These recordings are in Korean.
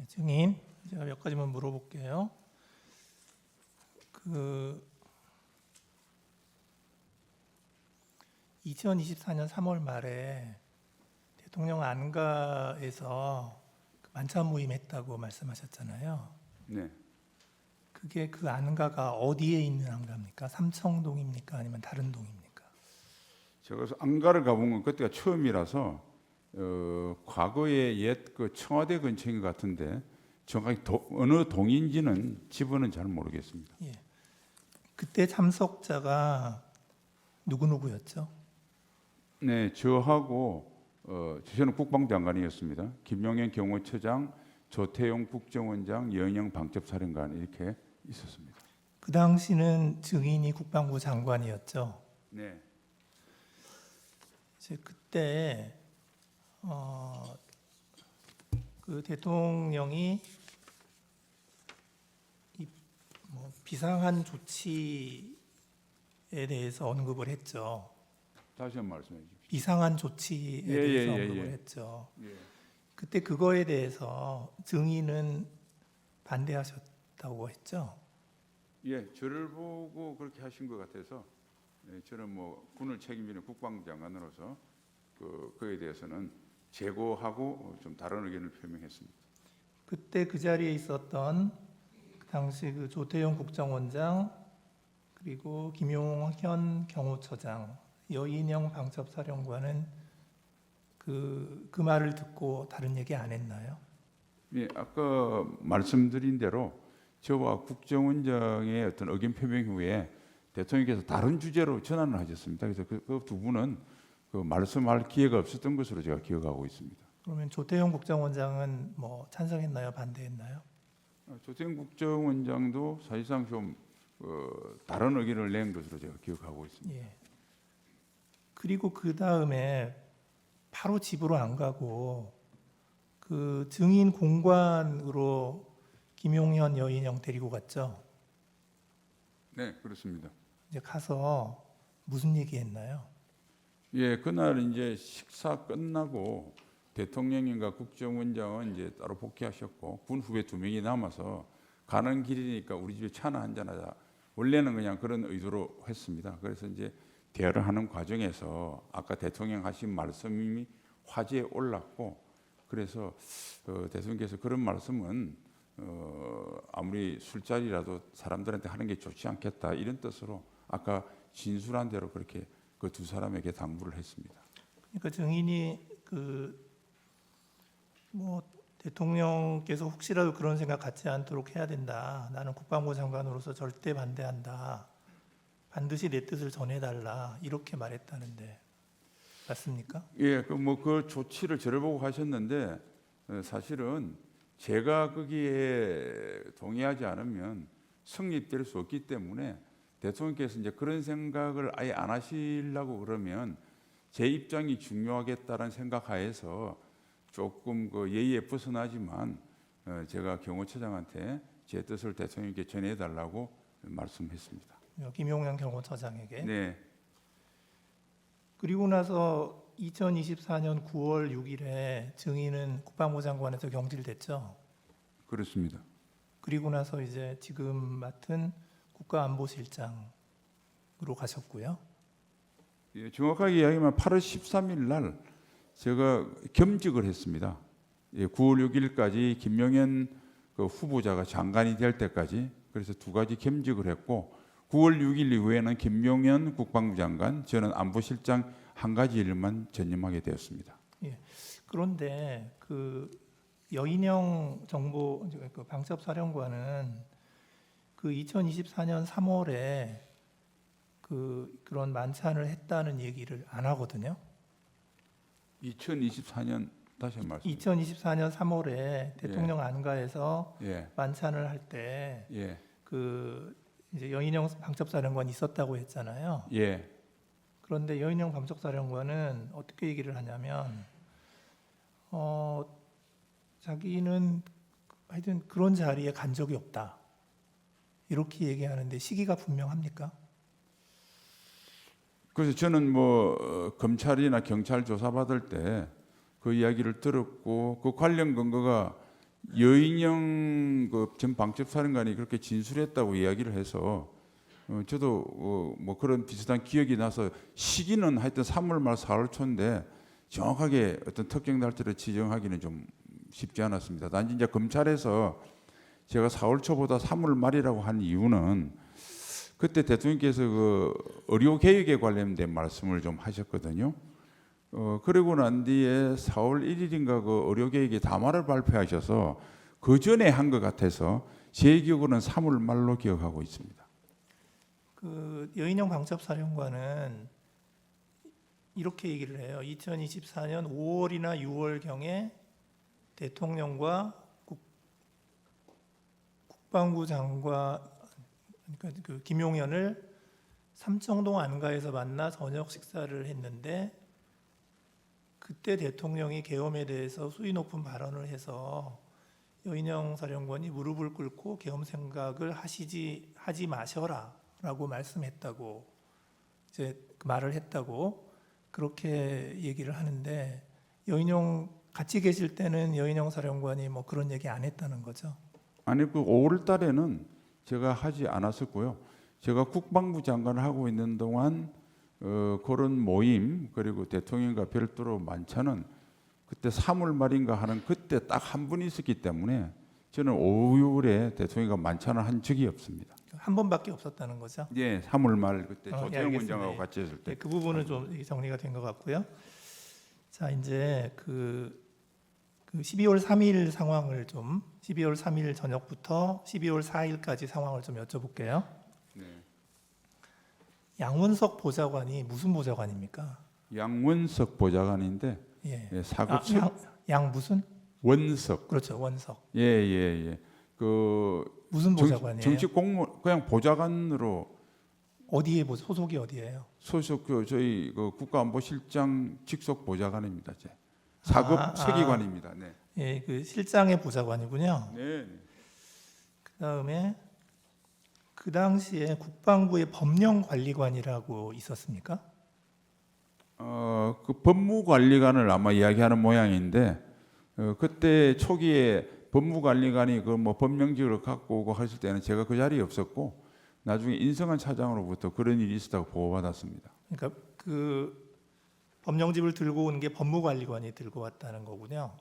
증인, 제가 몇 가지만 물어볼게요. 2024년 3월 말에 대통령 안가에서 만찬 모임 했다고 말씀하셨잖아요. 네, 그게 그 안가가 어디에 있는 안가입니까? 삼청동입니까? 아니면 다른 동입니까? 제가 안가를 가본 건 그때가 처음이라서 과거에 옛 그 청와대 근처인 것 같은데 정확히 어느 동인지는 집은 잘 모르겠습니다. 예. 그때 참석자가 누구였죠? 네, 저하고 저는 국방장관이었습니다. 김용현 경호처장, 조태용 국정원장, 여인영 방첩사령관 이렇게 있었습니다. 그 당시는 증인이 국방부 장관이었죠. 네, 이제 그때 그 대통령이 비상한 조치에 대해서 언급을 했죠. 다시 한번 말씀해 주십시오. 비상한 조치에 예, 대해서 예, 예, 언급을 예. 했죠. 예. 그때 그거에 대해서 증인은 반대하셨다고 했죠. 예, 저를 보고 그렇게 하신 것 같아서 저는 뭐 군을 책임지는 국방장관으로서 그에 대해서는 재고하고 좀 다른 의견을 표명했습니다. 그때 그 자리에 있었던 그 당시 그 조태용 국정원장 그리고 김용현 경호처장, 여인영 방첩사령관은 그 말을 듣고 다른 얘기 안 했나요? 예, 아까 말씀드린 대로 저와 국정원장의 어떤 의견 표명 후에 대통령께서 다른 주제로 전환을 하셨습니다. 그래서 그 두 분은 그 말씀할 기회가 없었던 것으로 제가 기억하고 있습니다. 그러면 조태용 국정원장은 뭐 찬성했나요? 반대했나요? 조태용 국정원장도 사실상 좀 다른 의견을 낸 것으로 제가 기억하고 있습니다. 예. 그리고 그 다음에 바로 집으로 안 가고 그 증인 공관으로 김용현 여인영 데리고 갔죠. 네, 그렇습니다. 이제 가서 무슨 얘기했나요? 예, 그날 이제 식사 끝나고 대통령님과 국정원장은 이제 따로 복귀하셨고 군 후배 2명이 남아서 가는 길이니까 우리 집에 차나 한잔 하자. 원래는 그냥 그런 의도로 했습니다. 그래서 이제 대화를 하는 과정에서 아까 대통령 하신 말씀이 화제에 올랐고 그래서 대통령께서 그런 말씀은 아무리 술자리라도 사람들한테 하는 게 좋지 않겠다 이런 뜻으로 아까 진술한 대로 그렇게 그 두 사람에게 당부를 했습니다. 그러니까 증인이 뭐 대통령께서 혹시라도 그런 생각 갖지 않도록 해야 된다. 나는 국방부 장관으로서 절대 반대한다. 반드시 내 뜻을 전해달라. 이렇게 말했다는데 맞습니까? 예, 그 조치를 저를 보고 하셨는데 사실은 제가 거기에 동의하지 않으면 성립될 수 없기 때문에 대통령께서 이제 그런 생각을 아예 안 하시려고 그러면 제 입장이 중요하겠다는 생각하에서 조금 그 예의에 벗어나지만 제가 경호처장한테 제 뜻을 대통령께 전해달라고 말씀했습니다. 김용현 경호처장에게. 네, 그리고 나서 2024년 9월 6일에 증인은 국방부 장관에서 경질됐죠. 그렇습니다. 그리고 나서 이제 지금 맡은 국가안보실장으로 가셨고요. 예, 정확하게 이야기하면 8월 13일 날 제가 겸직을 했습니다. 예, 9월 6일까지 김용현 그 후보자가 장관이 될 때까지 그래서 2가지 겸직을 했고 9월 6일 이후에는 김용현 국방부 장관, 저는 안보실장 1가지 일만 전념하게 되었습니다. 예. 그런데 그 여인영 정보 그 방첩사령관은 그 2024년 3월에 그런 만찬을 했다는 얘기를 안 하거든요. 2024년 다시 한 말씀. 2024년 3월에 대통령 안가에서 예, 만찬을 할 때 예, 그 이제 여인영 방첩사령관이 있었다고 했잖아요. 예. 그런데 여인영 방첩사령관은 어떻게 얘기를 하냐면 자기는 하여튼 그런 자리에 간 적이 없다. 이렇게 얘기하는데 시기가 분명합니까? 그래서 저는 뭐 검찰이나 경찰 조사 받을 때 그 이야기를 들었고 그 관련 근거가 여인영 전 방첩사령관이 그렇게 진술했다고 이야기를 해서 저도 뭐 그런 비슷한 기억이 나서 시기는 하여튼 3월 말 4월 초인데 정확하게 어떤 특정 날짜를 지정하기는 좀 쉽지 않았습니다. 단지 이제 검찰에서 제가 4월 초보다 3월 말이라고 한 이유는 그때 대통령께서 그 의료 개혁에 관련된 말씀을 좀 하셨거든요. 그리고 난 뒤에 4월 1일인가 그 의료 개혁의 담화를 발표하셔서 그 전에 한 것 같아서 제 기억으로는 3월 말로 기억하고 있습니다. 그 여인영 방첩사령관은 이렇게 얘기를 해요. 2024년 5월이나 6월경에 대통령과 국방부 장관 그러니까 그 김용현을 삼청동 안가에서 만나 저녁 식사를 했는데 그때 대통령이 계엄에 대해서 수위 높은 발언을 해서 여인영 사령관이 무릎을 꿇고 계엄 생각을 하지 마셔라라고 말씀했다고 이제 그 말을 했다고 그렇게 얘기를 하는데 여인영 같이 계실 때는 여인영 사령관이 뭐 그런 얘기 안 했다는 거죠. 아니 그 5월 달에는 제가 하지 않았었고요. 제가 국방부 장관을 하고 있는 동안 그런 모임 그리고 대통령과 별도로 만찬은 그때 3월 말인가 하는 그때 딱 한 분 있었기 때문에 저는 5월에 대통령과 만찬을 한 적이 없습니다. 한 번밖에 없었다는 거죠. 예, 3월 말 그때 예, 조태영 알겠습니다. 원장하고 같이 했을 때. 네, 그 부분은 좀 정리가 된 것 같고요. 자, 이제 그 12월 3일 상황을 좀 12월 3일 저녁부터 12월 4일까지 상황을 좀 여쭤볼게요. 네. 양원석 보좌관이 무슨 보좌관입니까? 양원석 보좌관인데 예. 예, 사급 양 무슨? 원석. 그렇죠, 원석. 예. 그 무슨 보좌관이에요? 정식 공무원 그냥 보좌관으로 어디에 소속이 어디예요? 소속 저희 그 국가안보실장 직속 보좌관입니다. 제. 사급 서기관입니다. 네. 예, 그 실장의 보좌관이군요. 네. 그다음에 그 당시에 국방부의 법령관리관이라고 있었습니까? 그 법무관리관을 아마 이야기하는 모양인데 그때 초기에 법무관리관이 그 뭐 법령직을 갖고 오고 했을 때는 제가 그 자리에 없었고 나중에 인성한 차장으로부터 그런 일이 있었다고 보고받았습니다. 그러니까 그 법령집을 들고 온 게 법무관리관이 들고 왔다는 거군요.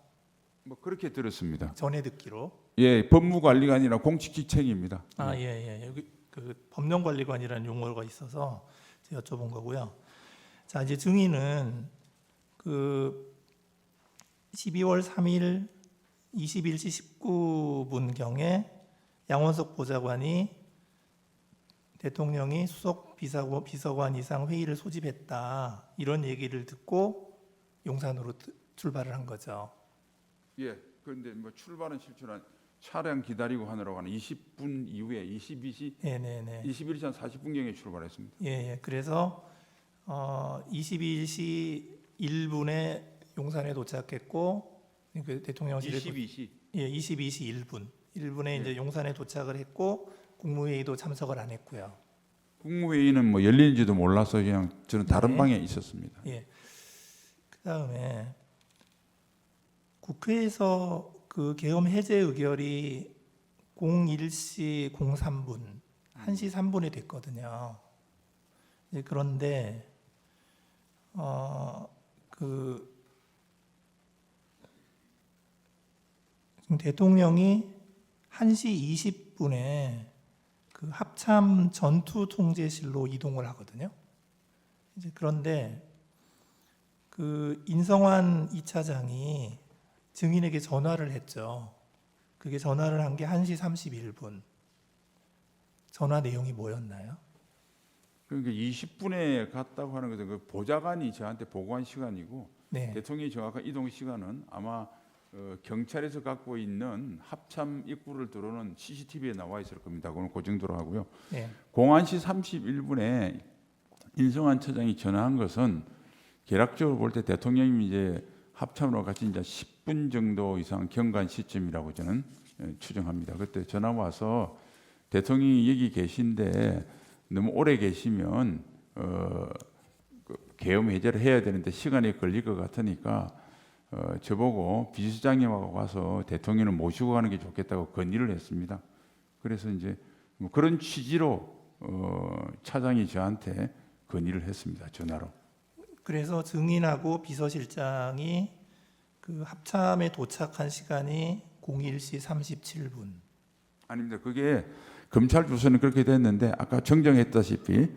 뭐 그렇게 들었습니다. 전에 듣기로. 예, 법무관리관이나 공직기책입니다. 예. 여기 그 법령관리관이라는 용어가 있어서 제가 여쭤본 거고요. 자, 이제 증인은 그 12월 3일 21시 19분경에 양원석 보좌관이 대통령이 수석 비서관 이상 회의를 소집했다 이런 얘기를 듣고 용산으로 출발을 한 거죠. 예, 그런데 뭐 출발은 실추한 차량 기다리고 하느라고 하는 20분 이후에 22시, 네네네. 21시 한 40분경에 출발했습니다. 예. 그래서 22시 1분에 용산에 도착했고 그 대통령실에 22시. 예, 22시 1분에 예. 이제 용산에 도착을 했고 국무회의도 참석을 안 했고요. 국무회의는 뭐 열리는지도 몰라서 그냥 저는 다른 네. 방에 있었습니다. 예. 그다음에 국회에서 그 계엄 해제 의결이 01시 03분 1시 3분에 됐거든요. 이제 그런데 지금 대통령이 1시 20분에 그 합참 전투 통제실로 이동을 하거든요. 이제 그런데 그 인성환 2차장이 증인에게 전화를 했죠. 그게 전화를 한 게 1시 31분. 전화 내용이 뭐였나요? 그러니까 20분에 갔다고 하는 것은 그 보좌관이 저한테 보고한 시간이고 네. 대통령이 정확한 이동 시간은 아마 경찰에서 갖고 있는 합참 입구를 들어오는 CCTV에 나와 있을 겁니다. 그건 그 정도로 하고요. 네. 01시 31분에 인성환 처장이 전화한 것은 개략적으로 볼 때 대통령이 이제 합참으로 같이 이제 10분 정도 이상 경과한 시점이라고 저는 추정합니다. 그때 전화 와서 대통령이 여기 계신데 너무 오래 계시면 계엄 해제를 해야 되는데 시간이 걸릴 것 같으니까 저보고 비서장님하고 가서 대통령을 모시고 가는 게 좋겠다고 건의를 했습니다. 그래서 이제 뭐 그런 취지로 차장이 저한테 건의를 했습니다. 전화로. 그래서 증인하고 비서실장이 그 합참에 도착한 시간이 01시 37분. 아닙니다. 그게 검찰 주소는 그렇게 됐는데 아까 정정했다시피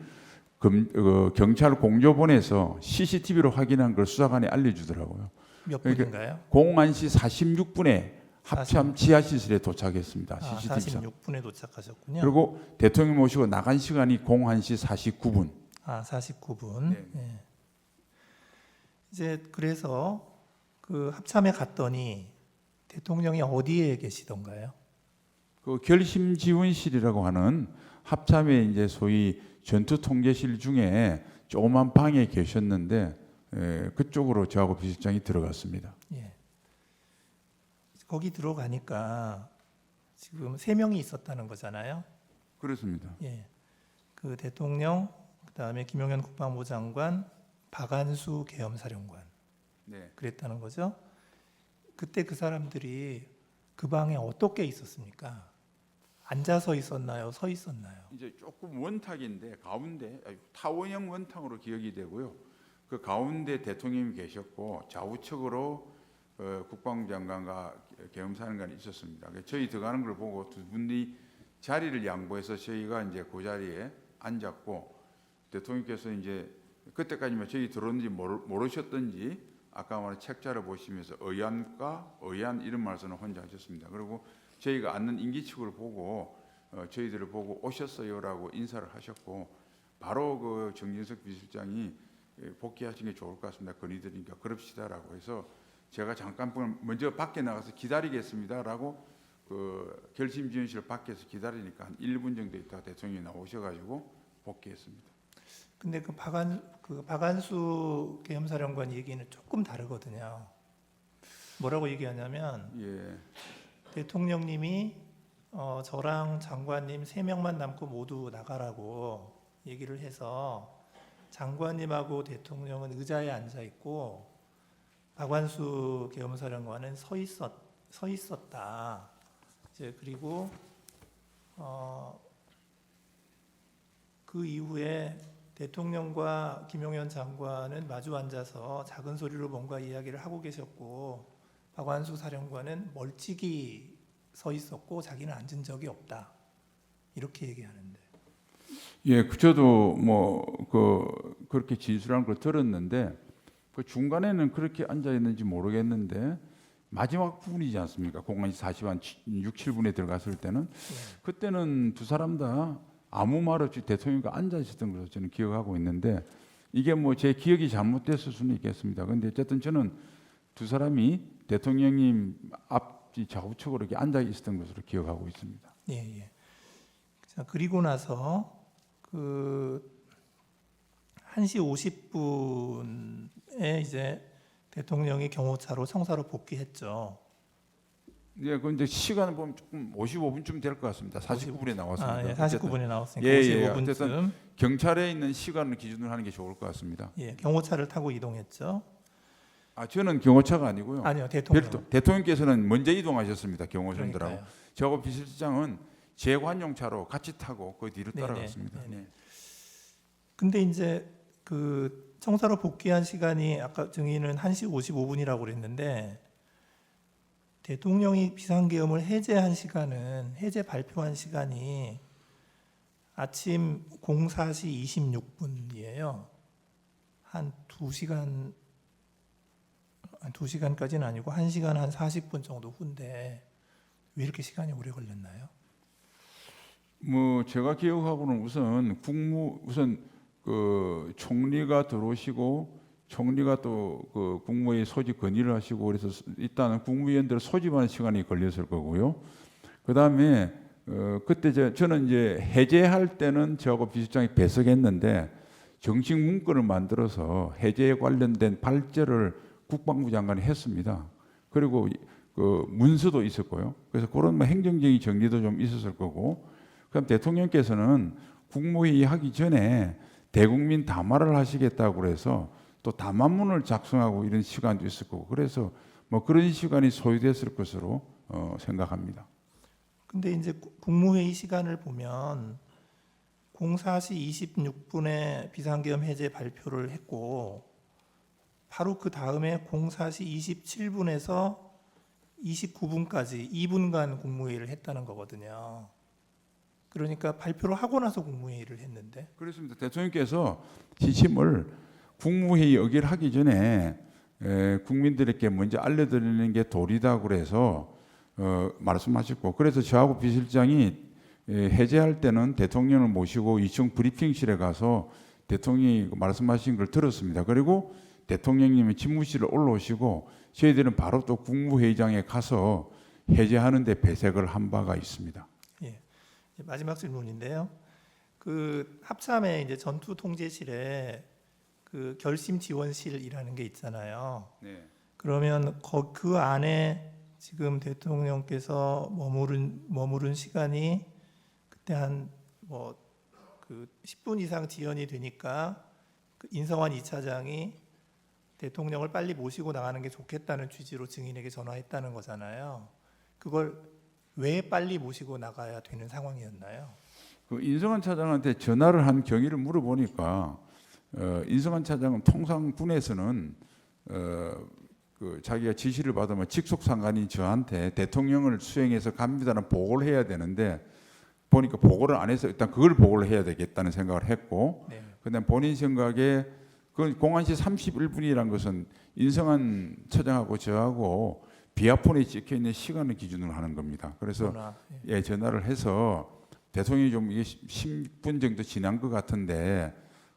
경찰 공조본에서 CCTV로 확인한 걸 수사관이 알려주더라고요. 몇 그러니까 분인가요? 01시 46분에 합참 지하시설에 도착했습니다. 아, CCTV상. 46분에 도착하셨군요. 그리고 대통령 모시고 나간 시간이 01시 49분. 아, 49분. 네. 예. 이제 그래서 그 합참에 갔더니 대통령이 어디에 계시던가요? 그 결심지원실이라고 하는 합참의 이제 소위 전투통제실 중에 조그만 방에 계셨는데 그쪽으로 저하고 비서실장이 들어갔습니다. 예. 거기 들어가니까 지금 3명이 있었다는 거잖아요. 그렇습니다. 예. 그 대통령, 그다음에 김용현 국방부 장관, 박안수 계엄사령관. 네. 그랬다는 거죠. 그때 그 사람들이 그 방에 어떻게 있었습니까? 앉아서 있었나요? 서 있었나요? 이제 조금 원탁인데 가운데 타원형 원탁으로 기억이 되고요. 그 가운데 대통령이 계셨고 좌우측으로 국방부 장관과 계엄사령관이 있었습니다. 저희 들어가는 걸 보고 두 분이 자리를 양보해서 저희가 이제 그 자리에 앉았고 대통령께서 이제 그때까지만 저희 들어오는지 모르셨던지 아까 말한 책자를 보시면서 의안 이런 말씀을 혼자 하셨습니다. 그리고 저희가 앉는 임기측을 보고 저희들을 보고 오셨어요라고 인사를 하셨고 바로 그 정진석 비서실장이 복귀하신 게 좋을 것 같습니다. 건의드리니까 그럽시다라고 해서 제가 잠깐 먼저 밖에 나가서 기다리겠습니다라고 그 결심지원실 밖에서 기다리니까 한 1분 정도 있다가 대통령이 나오셔가지고 복귀했습니다. 근데 그 박안수 계엄사령관 얘기는 조금 다르거든요. 뭐라고 얘기하냐면 예. 대통령님이 저랑 장관님 3명만 남고 모두 나가라고 얘기를 해서 장관님하고 대통령은 의자에 앉아 있고 박완수 계엄사령관은 서 있었다. 이제 그리고 그 이후에 대통령과 김용현 장관은 마주 앉아서 작은 소리로 뭔가 이야기를 하고 계셨고 박완수 사령관은 멀찍이 서 있었고 자기는 앉은 적이 없다. 이렇게 얘기하는데. 예, 저도 그렇게 진술한 걸 들었는데 그 중간에는 그렇게 앉아 있는지 모르겠는데 마지막 부분이지 않습니까? 공간이 40한 6, 7분에 들어갔을 때는 그때는 두 사람 다 아무 말 없이 대통령과 앉아 있었던 것으로 저는 기억하고 있는데 이게 뭐 제 기억이 잘못됐을 수는 있겠습니다. 그런데 어쨌든 저는 두 사람이 대통령님 앞뒤 좌우측으로 이렇게 앉아 있었던 것으로 기억하고 있습니다. 예, 예. 자, 그리고 나서 그 1시 50분에 이제 대통령이 경호차로 청사로 복귀했죠. 예, 그런데 시간을 보면 조금 55분쯤 될 것 같습니다. 49분에 나왔습니다. 아, 예, 49분에 나왔으니까 예, 55분쯤. 어쨌든 경찰에 있는 시간을 기준으로 하는 게 좋을 것 같습니다. 예, 경호차를 타고 이동했죠. 아, 저는 경호차가 아니고요. 아니요, 대통령. 별도 대통령께서는 먼저 이동하셨습니다. 경호선들하고. 그러니까요. 저하고 비서실장은 재관용차로 같이 타고 그 뒤로 네네, 따라갔습니다. 네네. 네. 근데 이제 그 청사로 복귀한 시간이 아까 증인은 1시 55분이라고 그랬는데 대통령이 비상계엄을 해제 발표한 시간이 아침 04시 26분이에요. 한 2시간까지는 아니고 1시간 한 40분 정도 후인데 왜 이렇게 시간이 오래 걸렸나요? 뭐 제가 기억하고는 우선 그 총리가 들어오시고 총리가 또 그 국무회의 소집 건의를 하시고 그래서 일단은 국무위원들 소집하는 시간이 걸렸을 거고요. 그다음에 그때 저는 이제 해제할 때는 저하고 비서실장이 배석했는데 정식 문건을 만들어서 해제에 관련된 발제를 국방부 장관이 했습니다. 그리고 그 문서도 있었고요. 그래서 그런 뭐 행정적인 정리도 좀 있었을 거고. 그럼 대통령께서는 국무회의 하기 전에 대국민 담화를 하시겠다고 그래서 또 담화문을 작성하고 이런 시간도 있을 거고 그래서 뭐 그런 시간이 소요됐을 것으로 생각합니다. 근데 이제 국무회의 시간을 보면 04시 26분에 비상계엄 해제 발표를 했고 바로 그 다음에 04시 27분에서 29분까지 2분간 국무회의를 했다는 거거든요. 그러니까 발표를 하고 나서 국무회의를 했는데. 그렇습니다. 대통령께서 지침을 국무회의 의결하기 전에 국민들에게 먼저 알려드리는 게 도리다 그래서 말씀하셨고 그래서 저하고 비서실장이 해제할 때는 대통령을 모시고 2층 브리핑실에 가서 대통령이 말씀하신 걸 들었습니다. 그리고 대통령님이 집무실에 올라오시고 저희들은 바로 또 국무회의장에 가서 해제하는 데 배색을 한 바가 있습니다. 예. 마지막 질문인데요. 그 합참의 이제 전투 통제실에 그 결심 지원실이라는 게 있잖아요. 네. 그러면 그 안에 지금 대통령께서 머무른 시간이 그때 한 뭐 그 10분 이상 지연이 되니까 그 인성환 2차장이 대통령을 빨리 모시고 나가는 게 좋겠다는 취지로 증인에게 전화했다는 거잖아요. 그걸 왜 빨리 모시고 나가야 되는 상황이었나요? 그 인성환 차장한테 전화를 한 경위를 물어보니까 인성환 차장은 통상 군에서는 그 자기가 지시를 받으면 직속 상관인 저한테 대통령을 수행해서 갑니다는 보고를 해야 되는데 보니까 보고를 안 해서 일단 그걸 보고를 해야 되겠다는 생각을 했고 네. 그다음 본인 생각에 그 01시 31분이란 것은 인성환 차장하고 저하고 비아폰에 찍혀 있는 시간을 기준으로 하는 겁니다. 그래서 예, 전화를 해서 대통령이 좀 이게 10분 정도 지난 것 같은데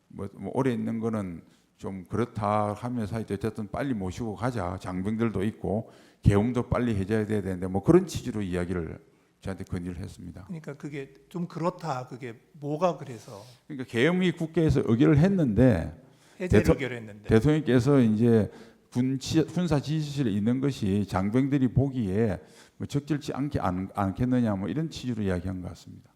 뭐 오래 있는 거는 좀 그렇다 하면서 어쨌든 빨리 모시고 가자. 장병들도 있고 계엄도 빨리 해제해야 되는데 뭐 그런 취지로 이야기를 저한테 건의를 했습니다. 그러니까 그게 좀 그렇다. 그게 뭐가 그래서 그러니까 계엄이 국회에서 의결을 했는데 해제를 의결했는데 대통령께서 이제 군사 지휘실에 있는 것이 장병들이 보기에 뭐 적절치 않겠느냐 뭐 이런 취지로 이야기한 것 같습니다.